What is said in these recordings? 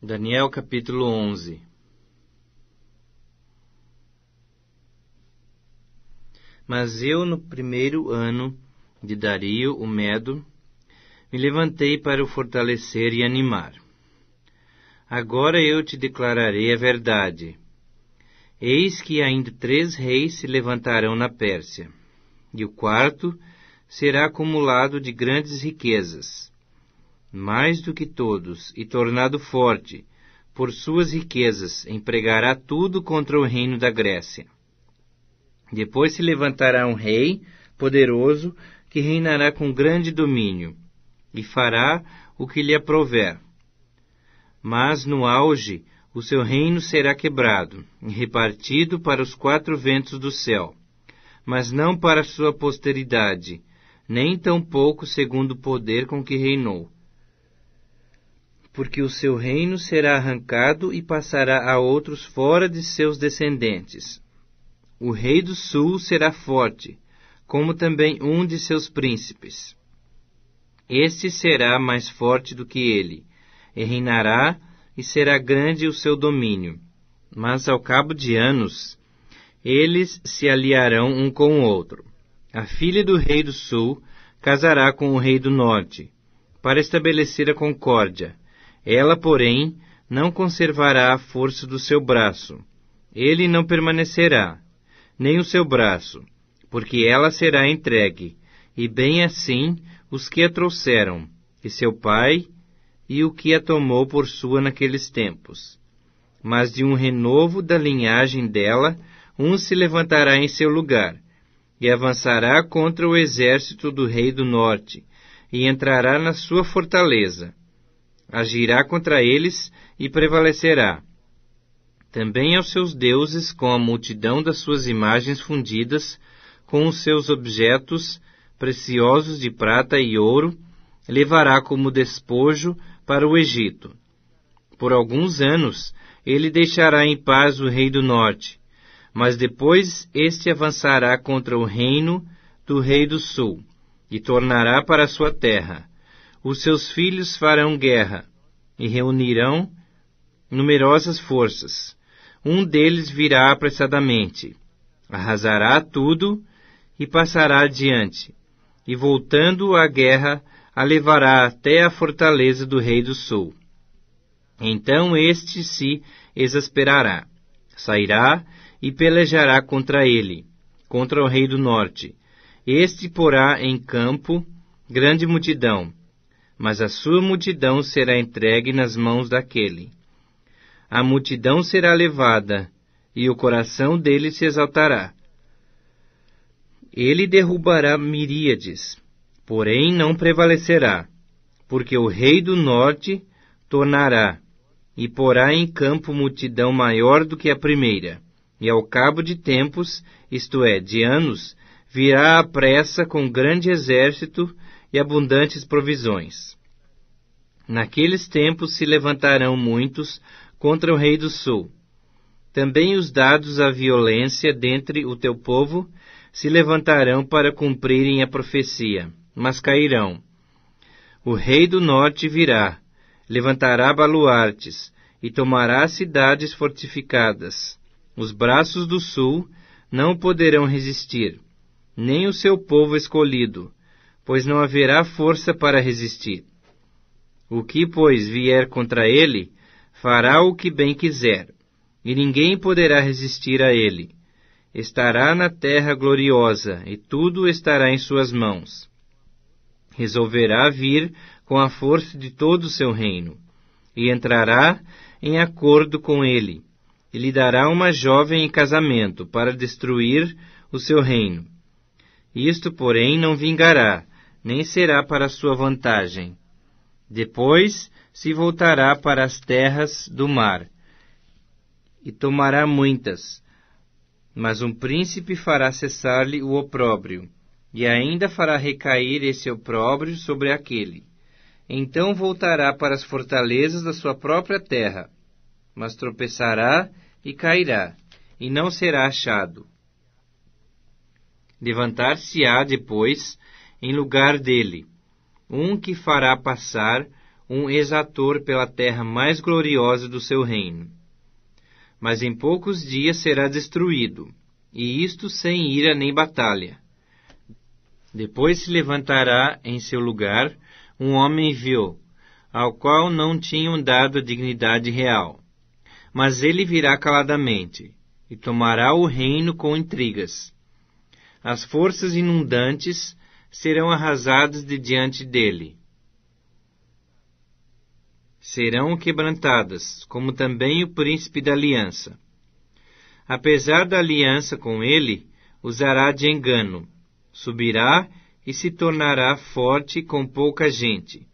Daniel capítulo 11. Mas eu, no primeiro ano de Dario, o Medo, me levantei para o fortalecer e animar. Agora eu te declararei a verdade. Eis que ainda 3 reis se levantarão na Pérsia, e o quarto será acumulado de grandes riquezas, mais do que todos, e tornado forte, por suas riquezas, empregará tudo contra o reino da Grécia. Depois se levantará um rei poderoso, que reinará com grande domínio, e fará o que lhe aprouver. Mas no auge, o seu reino será quebrado, e repartido para os 4 ventos do céu, mas não para sua posteridade, nem tampouco segundo o poder com que reinou. Porque o seu reino será arrancado e passará a outros fora de seus descendentes. O rei do sul será forte, como também um de seus príncipes. Este será mais forte do que ele, e reinará, e será grande o seu domínio. Mas ao cabo de anos, eles se aliarão um com o outro. A filha do rei do sul casará com o rei do norte, para estabelecer a concórdia. Ela, porém, não conservará a força do seu braço. Ele não permanecerá, nem o seu braço, porque ela será entregue, e bem assim os que a trouxeram, e seu pai, e o que a tomou por sua naqueles tempos. Mas de um renovo da linhagem dela, um se levantará em seu lugar, e avançará contra o exército do rei do norte, e entrará na sua fortaleza. Agirá contra eles e prevalecerá. Também aos seus deuses, com a multidão das suas imagens fundidas, com os seus objetos preciosos de prata e ouro, levará como despojo para o Egito. Por alguns anos, ele deixará em paz o rei do norte, mas depois este avançará contra o reino do rei do sul, e tornará para sua terra. Os seus filhos farão guerra, e reunirão numerosas forças. Um deles virá apressadamente, arrasará tudo e passará adiante, e voltando à guerra, a levará até a fortaleza do rei do sul. Então este se exasperará, sairá e pelejará contra ele, contra o rei do norte. Este porá em campo grande multidão, mas a sua multidão será entregue nas mãos daquele. A multidão será levada, e o coração dele se exaltará. Ele derrubará miríades, porém não prevalecerá, porque o rei do norte tornará, e porá em campo multidão maior do que a primeira, e ao cabo de tempos, isto é, de anos, virá à pressa com grande exército e abundantes provisões. Naqueles tempos se levantarão muitos contra o rei do sul. Também os dados à violência dentre o teu povo se levantarão para cumprirem a profecia, mas cairão. O rei do norte virá, levantará baluartes e tomará cidades fortificadas. Os braços do sul não poderão resistir, nem o seu povo escolhido, pois não haverá força para resistir. O que, pois, vier contra ele, fará o que bem quiser, e ninguém poderá resistir a ele. Estará na terra gloriosa, e tudo estará em suas mãos. Resolverá vir com a força de todo o seu reino, e entrará em acordo com ele, e lhe dará uma jovem em casamento, para destruir o seu reino. Isto, porém, não vingará, nem será para sua vantagem. Depois se voltará para as terras do mar, e tomará muitas, mas um príncipe fará cessar-lhe o opróbrio, e ainda fará recair esse opróbrio sobre aquele. Então voltará para as fortalezas da sua própria terra, mas tropeçará e cairá, e não será achado. Levantar-se-á depois, em lugar dele, um que fará passar um exator pela terra mais gloriosa do seu reino. Mas em poucos dias será destruído, e isto sem ira nem batalha. Depois se levantará em seu lugar um homem vil, ao qual não tinham dado a dignidade real. Mas ele virá caladamente, e tomará o reino com intrigas. As forças inundantes serão arrasadas de diante dele. Serão quebrantadas, como também o príncipe da aliança. Apesar da aliança com ele, usará de engano. Subirá e se tornará forte com pouca gente.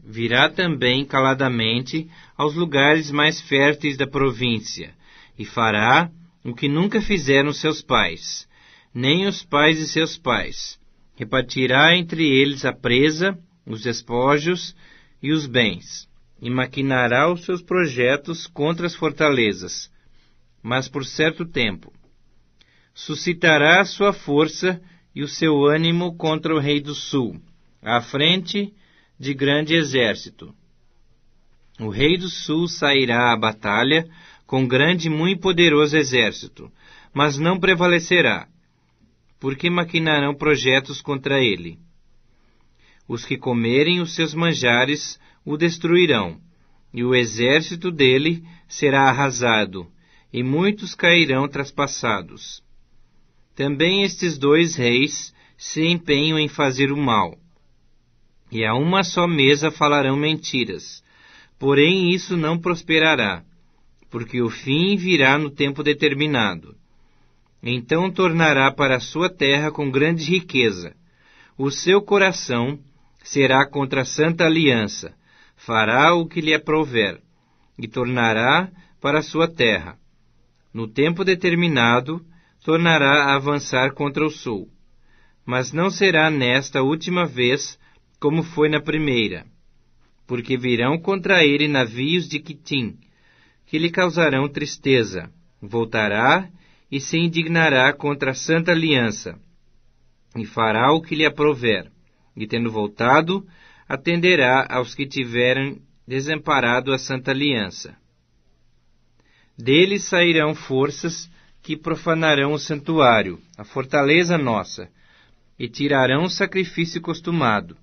Virá também caladamente aos lugares mais férteis da província, e fará o que nunca fizeram seus pais, nem os pais de seus pais. Repartirá entre eles a presa, os despojos e os bens, e maquinará os seus projetos contra as fortalezas, mas por certo tempo. Suscitará a sua força e o seu ânimo contra o rei do sul, à frente de grande exército. O rei do sul sairá à batalha com grande e muito poderoso exército, mas não prevalecerá, porque maquinarão projetos contra ele. Os que comerem os seus manjares o destruirão, e o exército dele será arrasado, e muitos cairão traspassados. Também estes dois reis se empenham em fazer o mal, e a uma só mesa falarão mentiras, porém isso não prosperará, porque o fim virá no tempo determinado. Então tornará para a sua terra com grande riqueza. O seu coração será contra a santa aliança, fará o que lhe aprouver, e tornará para a sua terra. No tempo determinado, tornará a avançar contra o sul. Mas não será nesta última vez como foi na primeira, porque virão contra ele navios de Quitim, que lhe causarão tristeza. Voltará e se indignará contra a santa aliança, e fará o que lhe aprouver, e tendo voltado, atenderá aos que tiverem desamparado a santa aliança. Dele sairão forças que profanarão o santuário, a fortaleza nossa, e tirarão o sacrifício costumado,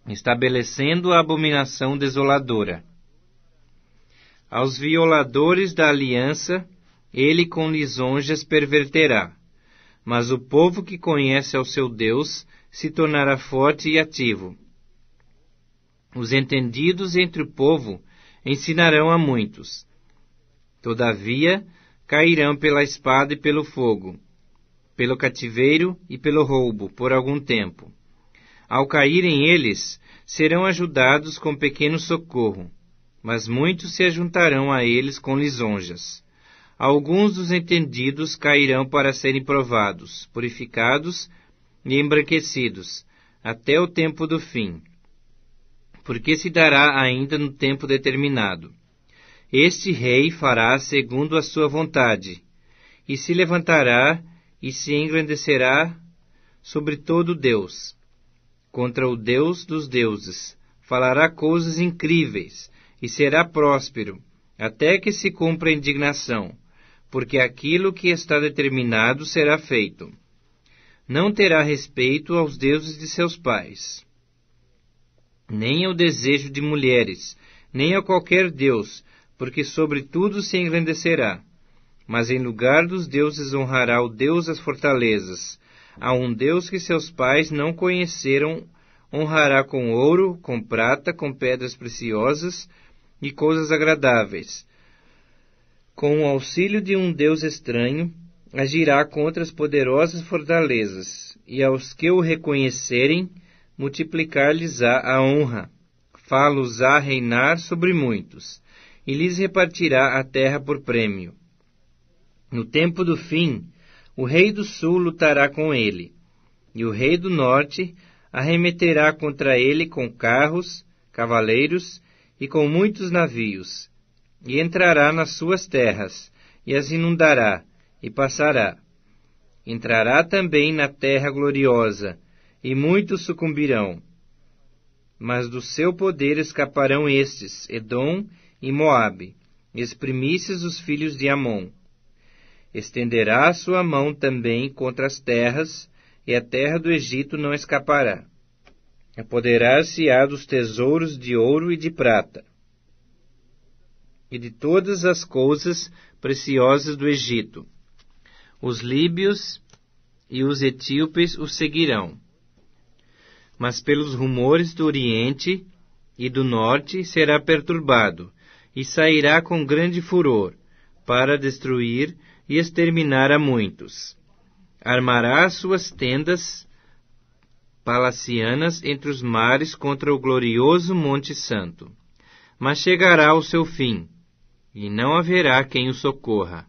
estabelecendo a abominação desoladora. Aos violadores da aliança, ele com lisonjas perverterá, mas o povo que conhece ao seu Deus se tornará forte e ativo. Os entendidos entre o povo ensinarão a muitos. Todavia, cairão pela espada e pelo fogo, pelo cativeiro e pelo roubo, por algum tempo. Ao caírem eles, serão ajudados com pequeno socorro, mas muitos se ajuntarão a eles com lisonjas. Alguns dos entendidos cairão para serem provados, purificados e embranquecidos, até o tempo do fim, porque se dará ainda no tempo determinado. Este rei fará segundo a sua vontade, e se levantará e se engrandecerá sobre todo Deus, contra o Deus dos deuses, falará coisas incríveis, e será próspero, até que se cumpra a indignação, porque aquilo que está determinado será feito. Não terá respeito aos deuses de seus pais, nem ao desejo de mulheres, nem a qualquer deus, porque sobre tudo se engrandecerá. Mas em lugar dos deuses honrará o Deus das fortalezas. A um Deus que seus pais não conheceram, honrará com ouro, com prata, com pedras preciosas e coisas agradáveis. Com o auxílio de um Deus estranho, agirá contra as poderosas fortalezas, e aos que o reconhecerem, multiplicar-lhes-á a honra, fá-los-á reinar sobre muitos, e lhes repartirá a terra por prêmio. No tempo do fim, o rei do sul lutará com ele, e o rei do norte arremeterá contra ele com carros, cavaleiros e com muitos navios, e entrará nas suas terras, e as inundará, e passará. Entrará também na terra gloriosa, e muitos sucumbirão. mas do seu poder escaparão estes, Edom e Moabe, e as primícias dos filhos de Amon. Estenderá a sua mão também contra as terras, e a terra do Egito não escapará. Apoderar-se-á dos tesouros de ouro e de prata, e de todas as coisas preciosas do Egito. Os líbios e os etíopes o seguirão. Mas pelos rumores do Oriente e do Norte será perturbado, e sairá com grande furor, para destruir e exterminar a muitos. Armará as suas tendas palacianas entre os mares contra o glorioso Monte Santo. Mas chegará o seu fim, e não haverá quem o socorra.